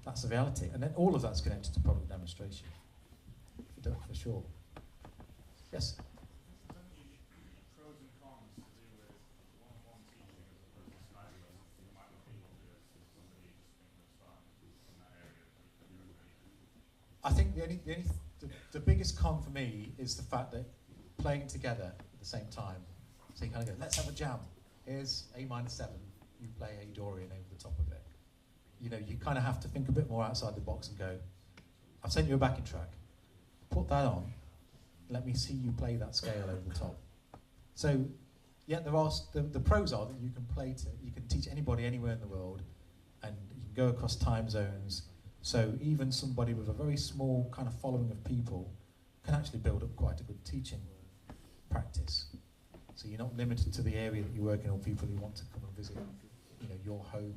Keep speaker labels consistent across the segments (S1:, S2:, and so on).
S1: That's the reality. And then all of that's connected to product demonstration, for sure. Yes? I think the biggest con for me is the fact that playing together at the same time, so you kind of go, let's have a jam. Here's A minor 7, you play A Dorian over the top of it. You know, you kind of have to think a bit more outside the box and go, I've sent you a backing track, put that on, let me see you play that scale over the top. So, yeah, there are the pros are that you can you can teach anybody anywhere in the world, and you can go across time zones. So even somebody with a very small kind of following of people can actually build up quite a good teaching practice. So you're not limited to the area that you're working on, people who want to come and visit, you know, your home.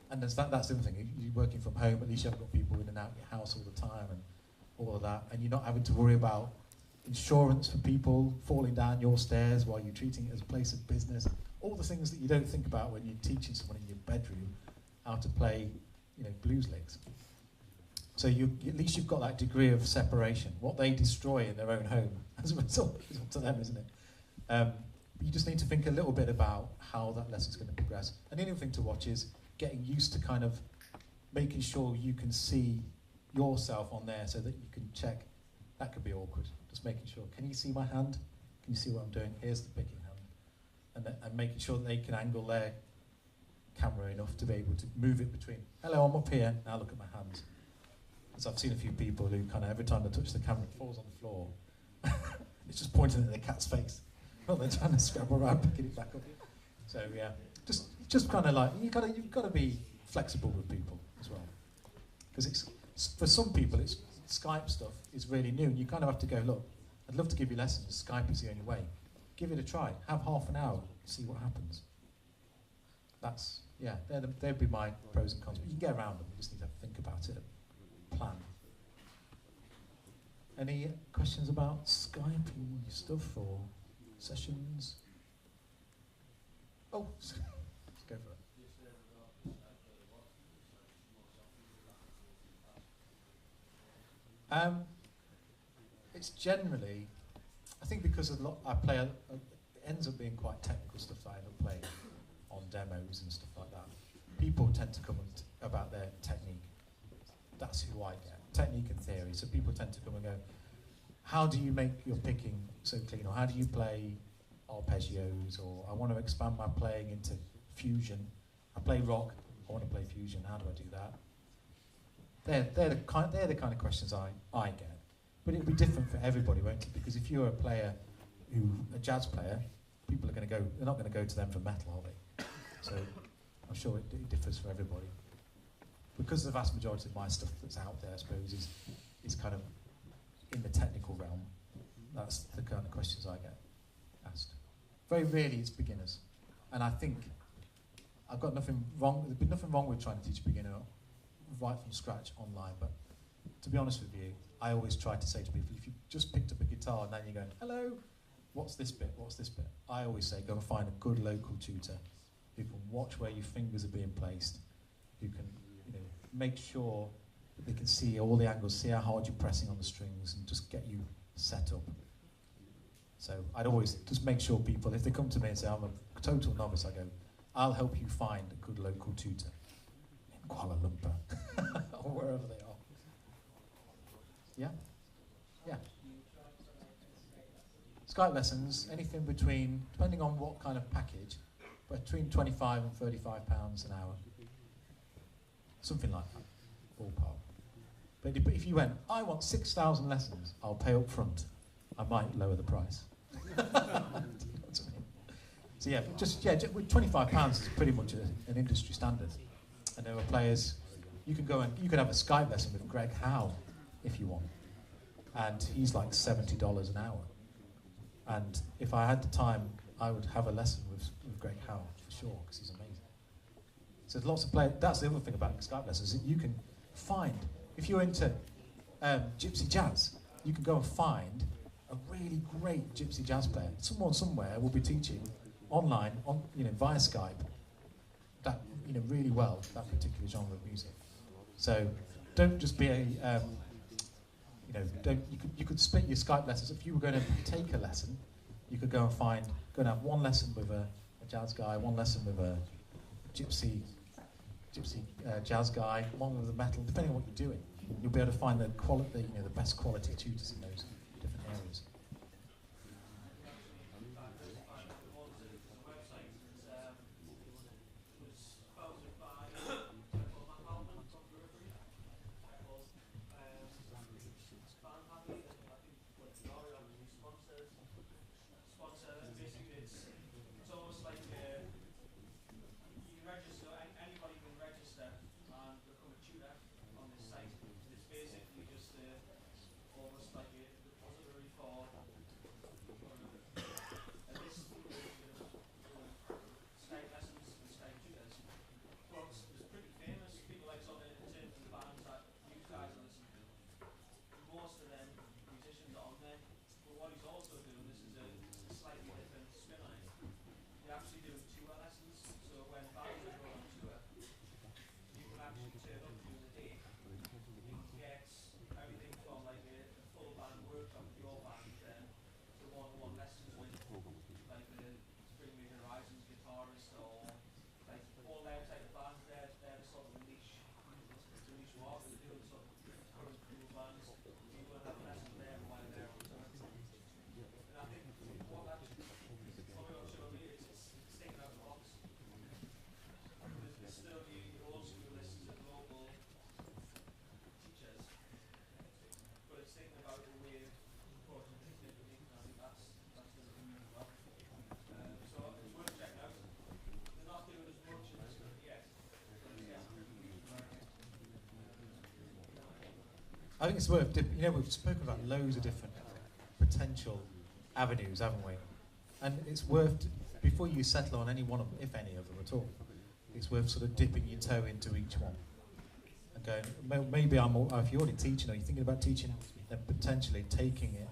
S1: And that's the other thing, you're working from home, at least you haven't got people in and out of your house all the time and all of that, and you're not having to worry about insurance for people falling down your stairs while you're treating it as a place of business. All the things that you don't think about when you're teaching someone in your bedroom how to play, you know, blues licks. So at least you've got that degree of separation. What they destroy in their own home as a result is up to them, isn't it? But you just need to think a little bit about how that lesson's going to progress. And the other thing to watch is getting used to kind of making sure you can see yourself on there so that you can check. That could be awkward. Just making sure, can you see my hand? Can you see what I'm doing? Here's the picking hand. And making sure that they can angle their camera enough to be able to move it between, hello, I'm up here, now look at my hands. Because I've seen a few people who kind of, every time they touch the camera, it falls on the floor. It's just pointing at the cat's face. Well, they're trying to scrabble around, picking it back up. So yeah, just kind of like, you've got to be flexible with people as well. Because it's for some people, it's Skype stuff is really new, and you kind of have to go, look, I'd love to give you lessons, Skype is the only way. Give it a try, have half an hour, see what happens. That's, yeah, they'd be my pros and cons, but you can get around them, you just need to think about it, plan. Any questions about Skype and stuff, or sessions? Oh, let's go for it. It's generally, I think because I play, it ends up being quite technical stuff that I end up playing on demos and stuff like that. People tend to come about their technique. That's who I get, technique and theory. So people tend to come and go, how do you make your picking so clean? Or how do you play arpeggios? Or I want to expand my playing into fusion. I play rock, I want to play fusion, how do I do that? They're the kind of questions I get. But it'll be different for everybody, won't it? Because if you're a jazz player, people are going to go, they're not going to go to them for metal, are they? So I'm sure it differs for everybody. Because the vast majority of my stuff that's out there, I suppose, is kind of in the technical realm. That's the kind of questions I get asked. Very rarely it's beginners. And I think I've got nothing wrong, there's been nothing wrong with trying to teach a beginner right from scratch online, but to be honest with you, I always try to say to people, if you just picked up a guitar and now you're going, hello, what's this bit, what's this bit? I always say, go and find a good local tutor who can watch where your fingers are being placed, who can, you know, make sure that they can see all the angles, see how hard you're pressing on the strings, and just get you set up. So I'd always just make sure people, if they come to me and say, I'm a total novice, I go, I'll help you find a good local tutor in Kuala Lumpur, or wherever they are. Yeah? Yeah. Skype lessons, anything between, depending on what kind of package, between 25 and £35 an hour. Something like that, ballpark. But if you went, I want 6,000 lessons, I'll pay up front. I might lower the price. You know what I mean? So yeah, with £25 is pretty much an industry standard. And there are players, you can have a Skype lesson with Greg Howe if you want. And he's like $70 an hour. And if I had the time, I would have a lesson with Greg Howe, for sure, because he's amazing. So there's lots of players. That's the other thing about Skype lessons, that you can find, if you're into gypsy jazz, you can go and find a really great gypsy jazz player. Someone somewhere will be teaching online, via Skype, that really well, that particular genre of music. So don't just be a, you could split your Skype lessons. If you were going to take a lesson, you could go and have one lesson with a jazz guy, one lesson with a gypsy jazz guy, one with a metal, depending on what you're doing. You'll be able to find the best quality tutors in those different areas. I think it's worth, we've spoken about loads of different potential avenues, haven't we? And it's worth, before you settle on any one of them, if any of them at all, it's worth sort of dipping your toe into each one. And going, maybe if you're already teaching or you're thinking about teaching, then potentially taking it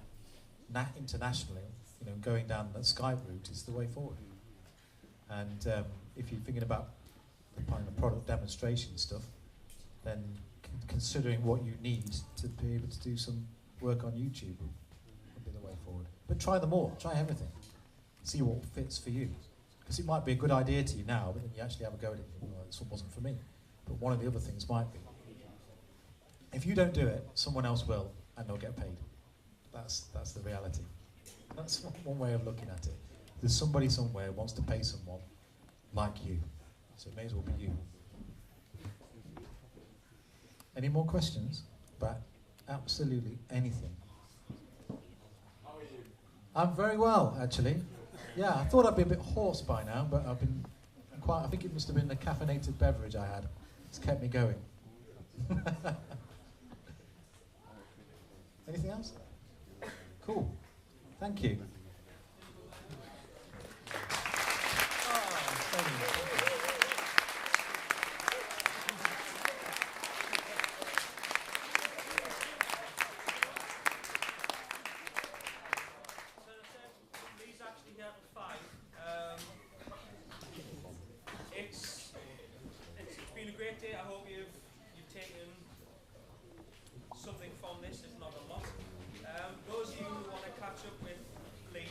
S1: internationally, going down that Skype route is the way forward. And if you're thinking about the product demonstration stuff, then considering what you need to be able to do some work on YouTube would be the way forward. But try them all, try everything. See what fits for you. Because it might be a good idea to you now, but then you actually have a go at it and this one wasn't for me. But one of the other things might be. If you don't do it, someone else will, and they'll get paid. That's the reality. That's one way of looking at it. There's somebody somewhere who wants to pay someone like you. So it may as well be you. Any more questions about absolutely anything?
S2: How are you?
S1: I'm very well, actually. Yeah, I thought I'd be a bit hoarse by now, but I've been I think it must have been the caffeinated beverage I had. It's kept me going. Anything else? Cool. Thank you.
S3: Those of you who want to catch up with Lee,